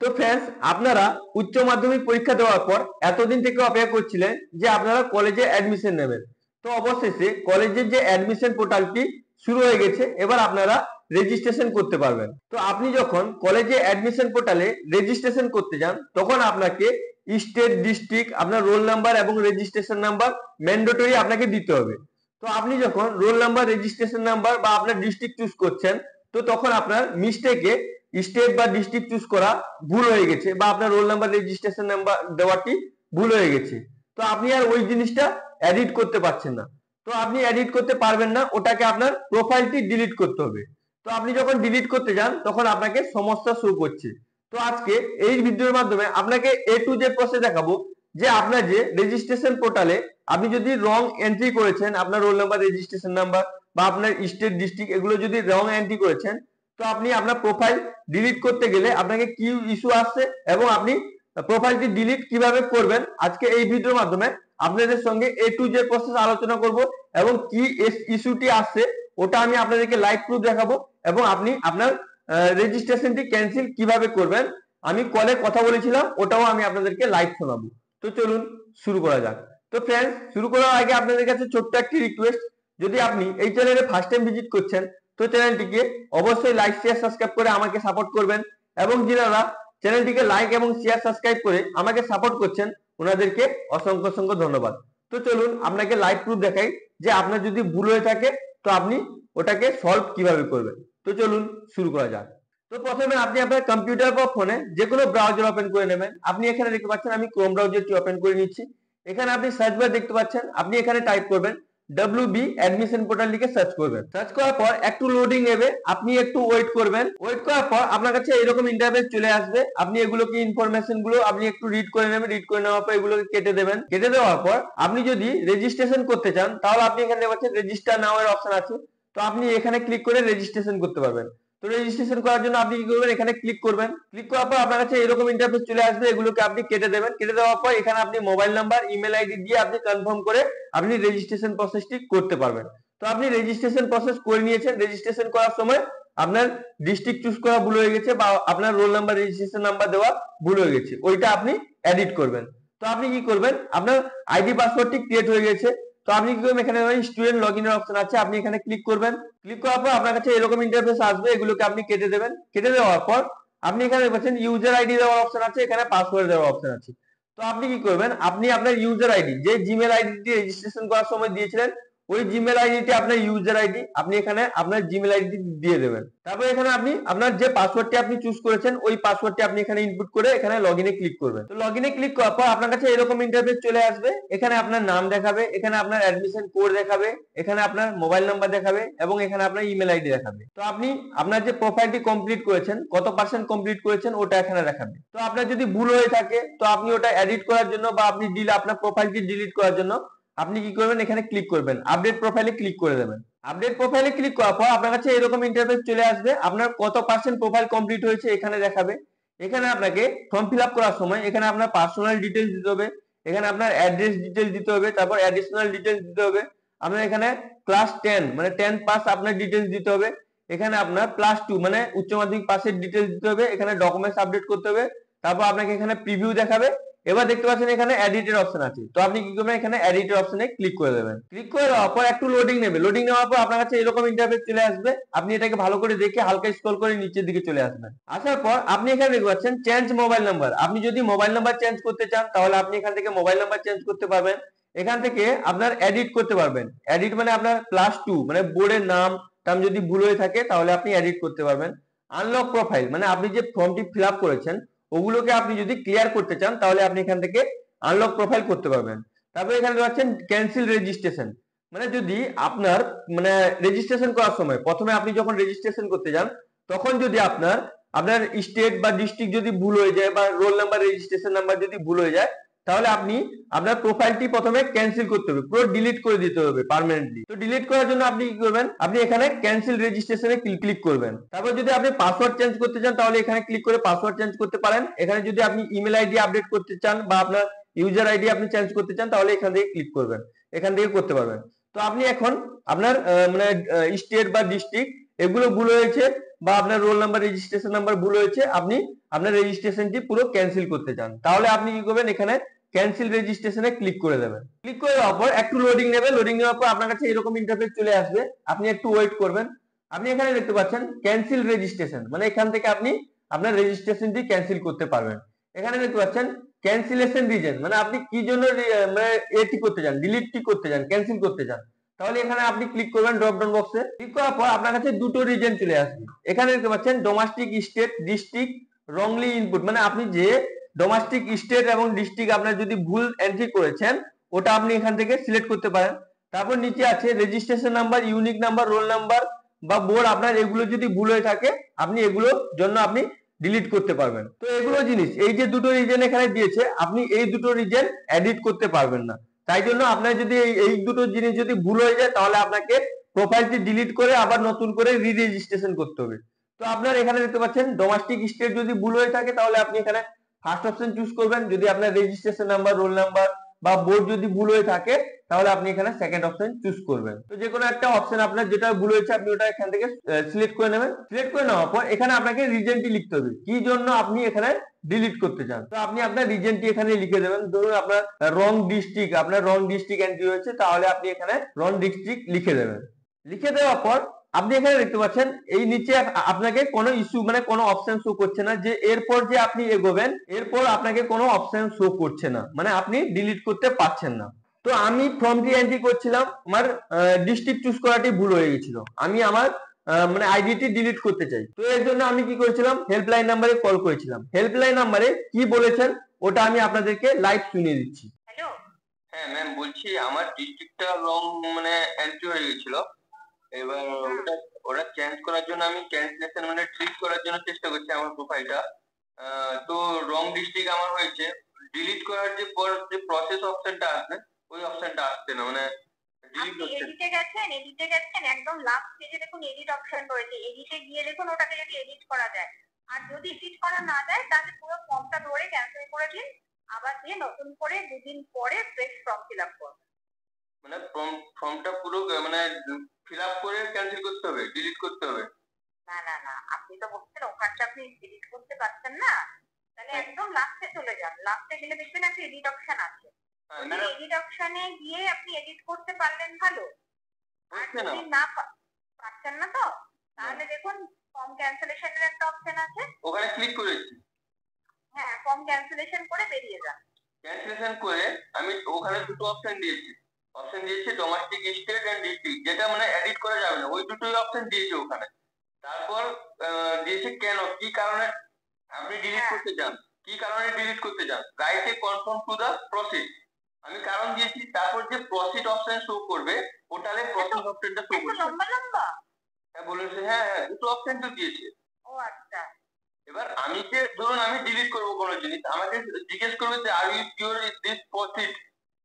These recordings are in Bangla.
তো फ्रेंड्स আপনারা উচ্চ মাধ্যমিক পরীক্ষা দেওয়ার পর এতদিন থেকে অপেক্ষা করছিলেন যে আপনারা কলেজে অ্যাডমিশন নেবেন। তো অবশেষে কলেজের যে অ্যাডমিশন পোর্টালটি শুরু হয়ে গেছে, এবার আপনারা রেজিস্ট্রেশন করতে পারবেন। তো আপনি যখন কলেজে অ্যাডমিশন পোর্টালে রেজিস্ট্রেশন করতে যান তখন আপনাকে স্টেট, ডিস্ট্রিক্ট, আপনার রোল নাম্বার এবং রেজিস্ট্রেশন নাম্বার ম্যান্ডেটরি আপনাকে দিতে হবে। তো আপনি যখন রোল নাম্বার, রেজিস্ট্রেশন নাম্বার বা আপনার ডিস্ট্রিক্ট চুজ করছেন, তো তখন আপনার মিস্টেকে স্টেট বা ডিস্ট্রিক্ট চুজ করা ভুল হয়ে গেছে বা আপনার রোল নাম্বার, রেজিস্ট্রেশন নাম্বার দেওয়াটি ভুল হয়ে গেছে। তো আপনি আর ওই জিনিসটা এডিট করতে পারছেন না। তো আপনি এডিট করতে পারবেন না, ওটাকে আপনার প্রোফাইলটি ডিলিট করতে হবে। তো আপনি যখন ডিলিট করতে যান তখন আপনাকে সমস্যা শো করছে। তো আজকে এই ভিডিওর মাধ্যমে আপনাকে এ টু জেড প্রসেস দেখাবো যে আপনার যে রেজিস্ট্রেশন পোর্টালে আপনি যদি রং এন্ট্রি করেছেন, আপনার রোল নাম্বার, রেজিস্ট্রেশন নাম্বার বা আপনার স্টেট, ডিস্ট্রিক্ট এগুলো যদি রং এন্ট্রি করেছেন, তো আপনি আপনার প্রোফাইল ডিলিট করতে গেলে আপনাকে কি ইস্যু আসছে এবং আপনি প্রোফাইলটি ডিলিট কিভাবে করবেন, আজকে এই ভিডিওর মাধ্যমে আপনাদের সঙ্গে এ টু জেড প্রসেস আলোচনা করব এবং কি ইস্যুটি আসছে ওটা আমি আপনাদেরকে লাইভ প্রুফ দেখাবো এবং আপনি আপনার রেজিস্ট্রেশনটি ক্যান্সেল কিভাবে করবেন। আমি কলে কথা বলেছিলাম, ওটাও আমি আপনাদেরকে লাইভ শোনাবো। তো চলুন শুরু করা যাক। তো ফ্রেন্ডস, শুরু করার আগে আপনাদের কাছে ছোট্ট একটি রিকোয়েস্ট, যদি আপনি এই চ্যানেলে ফার্স্ট টাইম ভিজিট করছেন তো চ্যানেলটিকে অবশ্যই লাইক, শেয়ার, সাবস্ক্রাইব করে আমাকে সাপোর্ট করবেন এবং যারা চ্যানেলটিকে লাইক এবং শেয়ার, সাবস্ক্রাইব করে আমাকে সাপোর্ট করছেন ওনাদেরকে অসংখ্য অসংখ্য ধন্যবাদ। তো চলুন আপনাকে লাইভ প্রুফ দেখাই যে আপনার যদি ভুল হয়ে থাকে তো আপনি ওটাকে সলভ কিভাবে করবেন। তো চলুন শুরু করা যাক। তো প্রথমে আপনি আপনার কম্পিউটার বা ফোনে যে কোনো ব্রাউজার ওপেন করে নেবেন। আপনি এখানে দেখতে পাচ্ছেন আমি ক্রোম ব্রাউজারটি ওপেন করে নিচ্ছি। এখানে আপনি সার্চ বার দেখতে পাচ্ছেন, আপনি এখানে টাইপ করবেন WB অ্যাডমিশন পোর্টাল লিখে সার্চ করবেন। সার্চ করার পর একটু লোডিং নেবে, আপনি একটু ওয়েট করবেন। ওয়েট করার পর আপনার কাছে এরকম ইন্টারফেস চলে আসবে। আপনি এগুলোকে ইনফরমেশন গুলো আপনি একটু রিড করে নেবেন। রিড করে নেওয়ার পর এগুলোকে কেটে দেবেন। কেটে দেওয়ার পর আপনি যদি রেজিস্ট্রেশন করতে চান তাহলে আপনি এখানে দেখতে পাচ্ছেন রেজিস্টার নাও এর অপশন আছে। তো আপনি এখানে ক্লিক করে রেজিস্ট্রেশন করতে পারবেন। তো রেজিস্ট্রেশন করার জন্য আপনি কি করবেন, এখানে ক্লিক করবেন। ক্লিক করার পর আপনার কাছে এরকম ইন্টারফেস চলে আসবে। এগুলোকে আপনি কেটে দেবেন। কেটে দেওয়ার পর এখানে আপনি মোবাইল নাম্বার, ইমেল আইডি দিয়ে আপনি কনফার্ম করে আপনি রেজিস্ট্রেশন প্রসেসটি করতে পারবেন। তো আপনি রেজিস্ট্রেশন প্রসেস করে নিয়েছেন। রেজিস্ট্রেশন করার সময় আপনার ডিস্ট্রিক্ট চুজ করা ভুল হয়ে গেছে বা আপনার রোল নাম্বার, রেজিস্ট্রেশন নাম্বার দেওয়া ভুল হয়ে গেছে, ওইটা আপনি এডিট করবেন। তো আপনি কি করবেন, আপনার আইডি পাসওয়ার্ডটি ক্রিয়েট হয়ে গেছে। তো আপনি কি করবেন, এখানে স্টুডেন্ট লগইনের অপশন আছে, আপনি এখানে ক্লিক করবেন। ক্লিক করার পর আপনার কাছে এরকম ইন্টারফেস আসবে। এগুলোকে আপনি কেটে দেবেন। কেটে দেওয়ার পর আপনি এখানে পাচ্ছেন ইউজার আইডি দেওয়ার অপশন আছে, এখানে পাসওয়ার্ড দেওয়ার অপশন আছে। তো আপনি কি করবেন, আপনি আপনার ইউজার আইডি যে জিমেল আইডি দিয়ে রেজিস্ট্রেশন করার সময় দিয়েছিলেন ওই জিমেল আইডিটি আপনার ইউজার আইডি, আপনি এখানে আপনার জিমেল আইডি দিয়ে দেবেন। তারপর এখানে আপনি আপনার যে পাসওয়ার্ডটি আপনি চুজ করেছেন ওই পাসওয়ার্ডটি আপনি এখানে ইনপুট করে এখানে লগইনে ক্লিক করবেন। তো লগইনে ক্লিক করার পর আপনার কাছে এরকম ইন্টারফেস চলে আসবে। এখানে আপনার নাম দেখাবে, এখানে আপনার অ্যাডমিশন কোড দেখাবে, এখানে আপনার মোবাইল নাম্বার দেখাবে এবং এখানে আপনার ইমেল আইডি দেখাবে। তো আপনি আপনার যে প্রোফাইলটি কমপ্লিট করেছেন, কত পার্সেন্ট কমপ্লিট করেছেন ওটা এখানে দেখাবে। তো আপনার যদি ভুল হয়ে থাকে তো আপনি ওটা এডিট করার জন্য বা আপনি আপনার প্রোফাইলটি ডিলিট করার জন্য আপনি কি করবেন, এখানে ক্লিক করবেন, আপডেট প্রোফাইলে ক্লিক করে দেবেন। আপডেট প্রোফাইলে ক্লিক করার পর আপনার কাছে এরকম ইন্টারফেস চলে আসবে। আপনার কত পার্সেন্ট প্রোফাইল কমপ্লিট হয়েছে এখানে দেখাবে। এখানে আপনাকে ফর্ম ফিল আপ করার সময় এখানে আপনার পার্সোনাল ডিটেলস দিতে হবে, এখানে আপনার অ্যাড্রেস ডিটেলস দিতে হবে, তারপর অ্যাডিশনাল ডিটেলস দিতে হবে। আপনার এখানে ক্লাস 10 মানে 10 পাস আপনার ডিটেলস দিতে হবে। এখানে আপনার +2 মানে উচ্চ মাধ্যমিক পাসের ডিটেলস দিতে হবে। এখানে ডকুমেন্টস আপডেট করতে হবে। তারপর আপনাকে এখানে প্রিভিউ দেখাবে। এবার দেখতে পাচ্ছেন এখানে এডিটের অপশন আছে। তো আপনি কি করবেন, এখানে এডিটের অপশনে ক্লিক করে দেবেন। ক্লিক করে দেওয়ার পর একটু লোডিং নেবে। লোডিং নেওয়ার পর আপনার কাছে এরকম ইন্টারফেস চলে আসবে। আপনি এটাকে ভালো করে দেখে হালকা স্ক্রল করে নিচের দিকে চলে আসবেন। আসার পর আপনি এখানে দেখতে পাচ্ছেন চেঞ্জ মোবাইল নাম্বার। আপনি যদি মোবাইল নাম্বার চেঞ্জ করতে চান তাহলে আপনি এখান থেকে মোবাইল নাম্বার চেঞ্জ করতে পারবেন। এখান থেকে আপনার এডিট করতে পারবেন। এডিট মানে আপনার +2 মানে বোর্ডের নাম টাম যদি ভুল হয়ে থাকে তাহলে আপনি এডিট করতে পারবেন। আনলক প্রোফাইল মানে আপনি যে ফর্মটি ফিল আপ করেছেন ওগুলোকে আপনি যদি ক্লিয়ার করতে চান তাহলে আপনি এখান থেকে আনলক প্রোফাইল করতে পারবেন। তারপরে এখানে পাচ্ছেন ক্যান্সেল রেজিস্ট্রেশন মানে যদি আপনার মানে রেজিস্ট্রেশন করার সময় প্রথমে আপনি যখন রেজিস্ট্রেশন করতে যান তখন যদি আপনার আপনার স্টেট বা ডিস্ট্রিক্ট যদি ভুল হয়ে যায় বা রোল নাম্বার, রেজিস্ট্রেশন নাম্বার যদি ভুল হয়ে যায় তাহলে আপনি আপনার প্রোফাইলটি প্রথমে ক্যান্সেল করতে হবে, পুরো ডিলিট করে দিতে হবে পার্মানেন্টলি। তো ডিলিট করার জন্য আপনি কি করবেন, আপনি এখানে ক্যান্সেল রেজিস্ট্রেশনে ক্লিক করবেন। তারপর যদি আপনি পাসওয়ার্ড চেঞ্জ করতে চান তাহলে এখানে ক্লিক করে পাসওয়ার্ড চেঞ্জ করতে পারেন। এখানে যদি আপনি ইমেল আইডি আপডেট করতে চান বা আপনার ইউজার আইডি আপনি চেঞ্জ করতে চান তাহলে এখান থেকে ক্লিক করবেন, এখান থেকে করতে পারবেন। তো আপনি এখন আপনার মানে স্টেট বা ডিস্ট্রিক্ট এগুলো ভুল হয়েছে বা আপনার রোল নাম্বার রেজিস্ট্রেশন নাম্বার ভুল হয়েছে, আপনি আপনার রেজিস্ট্রেশনটি পুরো ক্যান্সেল করতে চান, তাহলে আপনি কি করবেন, এখানে ক্যান্সেল রেজিস্ট্রেশনে ক্লিক করে দেবেন। ক্লিক করে দেওয়ার পর একটু লোডিং নেবে, লোডিং নেওয়ার পর আপনার কাছে এরকম ইন্টারফেস চলে আসবে, আপনি একটু ওয়েট করবেন। আপনি এখানে দেখতে পাচ্ছেন ক্যান্সেল রেজিস্ট্রেশন, মানে এখান থেকে আপনি আপনার রেজিস্ট্রেশনটি ক্যান্সেল করতে পারবেন। এখানে দেখতে পাচ্ছেন ক্যান্সেলেশন রিজন, মানে আপনি কি জন্য মানে এটি করতে চান, ডিলিটটি করতে চান, ক্যান্সেল করতে চান, তাহলে এখানে আপনি ক্লিক করবেন ড্রপ ডাউন বক্সে। ক্লিক করার পর আপনার কাছে দুটো রিজন চলে আসবে। এখানে দেখতে পাচ্ছেন domestic, state, district wrongly input, মানে আপনি যে ডোমেস্টিক, স্টেট এবং ডিস্ট্রিক্ট আপনার যদি ভুল এন্ট্রি করেছেন ওটা আপনি এখান থেকে সিলেক্ট করতে পারেন। তারপর নিচে আছে registration number, unique number, roll number বা বোর্ড, আপনার এগুলো যদি ভুল হয়ে থাকে আপনি এগুলোর জন্য আপনি ডিলিট করতে পারবেন। তো এগুলো জিনিস, এই যে দুটো রিজন এখানে দিয়েছে, আপনি এই দুটো রিজন এডিট করতে পারবেন না। তাই জন্য আপনার যদি এই দুটো জিনিস যদি ভুল হয়ে যায় তাহলে আপনাকে প্রোফাইলটি ডিলিট করে আবার নতুন করে রি রেজিস্ট্রেশন করতে হবে। তো আপনার এখানে দেখতে পাচ্ছেন ডোমেস্টিক, স্টেট যদি ভুল হয়ে থাকে তাহলে আপনি এখানে ফার্স্ট অপশন চুজ করবেন। যদি আপনার রেজিস্ট্রেশন নাম্বার, রোল নাম্বার বা বোর্ড যদি ভুল হয়ে থাকে তাহলে আপনি এখানে সেকেন্ড অপশন চুজ করবেন। তো যে কোনো একটা অপশন আপনার যেটা ভুল হয়েছে আপনি ওটা এখান থেকে সিলেক্ট করে নেবেন। সিলেক্ট করে নেওয়ার পর এখানে আপনাকে রিজনটি লিখতে হবে, কি জন্য আপনি এখানে ডিলিট করতে চান। তো আপনি আপনার রিজনটি এখানে লিখে দেবেন। ধরুন আপনার রং ডিস্ট্রিক্ট, আপনার রং ডিস্ট্রিক্ট এন্ট্রি হয়েছে, তাহলে আপনি এখানে রং ডিস্ট্রিক্ট লিখে দেবেন। লিখে দেওয়ার পর আপনি এখানে দেখতে পাচ্ছেন এই নিচে আপনাকে কোনো ইস্যু মানে কোনো অপশন শো করছে না, যে এরপর যে আপনি এগোবেন এরপর আপনাকে কোনো অপশন শো করছে না, মানে আপনি ডিলিট করতে পারছেন না। তো আমি ফর্মটি এন্ট্রি করছিলাম, আমার ডিস্ট্রিক্ট চুজ করাটি ভুল হয়ে গেছিল, আমি আমার মানে আইডিটি ডিলিট করতে চাই। তো এর জন্য আমি কি করেছিলাম, হেল্পলাইন নাম্বারে কল করেছিলাম। হেল্পলাইন নাম্বারে কি বলেছেন ওটা আমি আপনাদেরকে লাইভ শুনিয়ে দিচ্ছি। হ্যালো। হ্যাঁ ম্যাম, বলছি আমার ডিস্ট্রিক্টটা রং মানে এন্ট্রি হয়ে গেছিল। এবার ওটা ওটা চেঞ্জ করার জন্য আমি ক্যান্সেলেশন মানে ট্রিক করার জন্য চেষ্টা করছি আমার প্রোফাইলটা। তো রং ডিস্ট্রিক্ট আমার হয়েছে, ডিলিট করার যে পর যে প্রসেস অপশনটা আসবে ওই অপশনটা আসছে না, মানে ডিলিট আপনি হচ্ছে। এডিটে গেছেন একদম লাস্ট পেজে দেখুন এডিট অপশন রয়েছে, এডিটে গিয়ে দেখুন ওটাকে যদি এডিট করা যায়, আর যদি এডিট করা না যায় তাহলে পুরো ফর্মটা ধরে ক্যান্সেল করে দিন, আবার দিয়ে নতুন করে দুদিন পরে ফ্রেশ ফর্ম ফিল আপ করুন। মানে ফর্মটা পুরো মানে ফিল আপ করে ক্যান্সেল করতে হবে, ডিলিট করতে হবে? না না না, আপনি তো বলছেন ওখানটা আপনি এডিট করতে পারছেন না, তাহলে একদম লাস্টে চলে যান। লাস্টে গেলে দেখবেন একটা এডিট অপশন আছে, এডিট অপশনে গিয়ে আপনি এডিট করতে পারলেন ভালো, আর যদি না পারছেন না তো তাহলে দেখুন ফর্ম ক্যান্সেলেশনের একটা অপশন আছে, ওখানে ক্লিক করেছি। হ্যাঁ, ফর্ম ক্যান্সেলেশন করে বেরিয়ে যান। ক্যান্সেলেশন করে আমি ওখানে দুটো অপশন দিয়েছি, ডোমেস্টিক, স্টেট এন্ড ডিস্ট্রিক্ট, যেটা মানে এডিট করা যাবে না, ওই দুটোই অপশন দিয়েছে ওখানে। তারপর দিয়েছে কেন, কি কারণে আপনি ডিলিট করতে চান, কি কারণে ডিলিট করতে চান, রাইটে কনফার্ম টু দা প্রসিড, আমি কারণ দিয়েছি। তারপর যে প্রসিড অপশন শো করবে পোর্টালে, প্রসিড অপশনটা শো করবে। লম্বা লম্বা হ্যাঁ বলেছে, হ্যাঁ হ্যাঁ দুটো অপশন তো দিয়েছে। ও আচ্ছা। এবার আমি যে ধরুন আমি ডিলিট করবো কোনো জিনিস, আমাকে জিজ্ঞেস করবে যে are you sure is this proceed,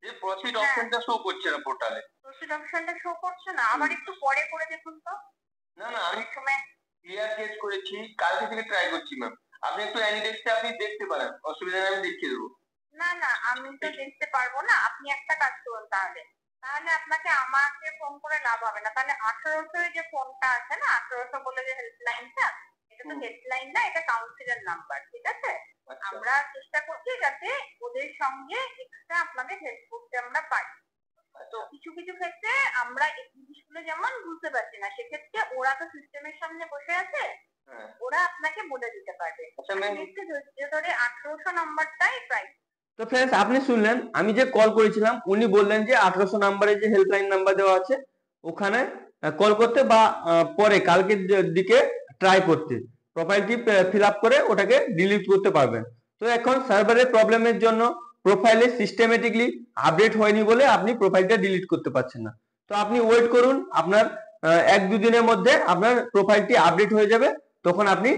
যে প্রসিড অপশনটা শো করছে না পোর্টালে। প্রসিড অপশনটা শো করছে না, আবার একটু পরে করে দেখুন তো। না না, আমি ক্লিয়ার কেস করেছি, কালকে থেকে ট্রাই করছি ম্যাম। আপনি একটু অ্যানিডেক্সে আপনি দেখতে পারেন, অসুবিধা নেই, আমি দেখিয়ে দেবো। না না, আমি তো দেখতে পারবো না, আপনি একটা কাজ করুন তাহলে, আপনাকে আমাকে ফোন করে লাভ হবে না, তাহলে 1800 যে ফোনটা আছে না, 1800 বলে যে হেল্পলাইনটা, এটা তো হেল্পলাইন না, এটা কাউন্সিলের নাম্বার, ঠিক আছে? আমরা চেষ্টা করছি যাতে ওদের সঙ্গে এক্সট্রা আপনাদের হেল্প করতে আমরা পারি। তো কিছু কিছু ক্ষেত্রে আমরা এই জিনিসগুলো যেমন বুঝতে পারছি না, সেক্ষেত্রে ওরা তো সিস্টেমের সামনে বসে আছে, ওরা আপনাকে বলে দিতে পারবে। ধরে 1800 নাম্বারটাই ট্রাই। তো ফ্রেন্ডস, আপনি শুনলেন আমি যে কল করেছিলাম, উনি বললেন যে 1800 নাম্বারে যে হেল্পলাইন নাম্বার দেওয়া আছে ওখানে কল করতে বা পরে কালকের দিকে ট্রাই করতে, প্রোফাইলটি ফিল আপ করে ওটাকে ডিলিট করতে পারবেন। তো এখন সার্ভারের প্রবলেমের জন্য প্রোফাইলে সিস্টেমেটিকলি আপডেট হয়নি বলে আপনি প্রোফাইলটা ডিলিট করতে পারছেন না। তো আপনি ওয়েট করুন, আপনার 1-2 দিনের মধ্যে আপনার প্রোফাইলটি আপডেট হয়ে যাবে, তখন আপনি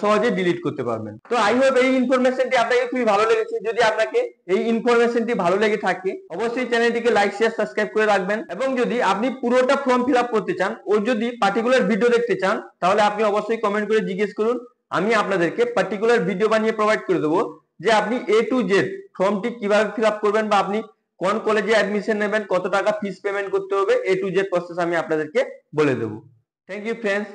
সহজে ডিলিট করতে পারবেন। তো আই হোপ এই ইনফরমেশনটি আপনাকে খুবই ভালো লেগেছে। যদি আপনাকে এই ইনফরমেশনটি ভালো লেগে থাকে অবশ্যই চ্যানেলটিকে লাইক, শেয়ার, সাবস্ক্রাইব করে রাখবেন। এবং যদি আপনি পুরোটা ফর্ম ফিল আপ করতে চান ও যদি পার্টিকুলার ভিডিও দেখতে চান তাহলে আপনি অবশ্যই কমেন্ট করে জিজ্ঞেস করুন, আমি আপনাদেরকে পার্টিকুলার ভিডিও বানিয়ে প্রোভাইড করে দেবো যে আপনি A to Z ফর্মটি কিভাবে ফিল আপ করবেন বা আপনি কোন কলেজে অ্যাডমিশন নেবেন, কত টাকা ফিস পেমেন্ট করতে হবে, A to Z প্রসেস আমি আপনাদেরকে বলে দেবো। Thank you friends.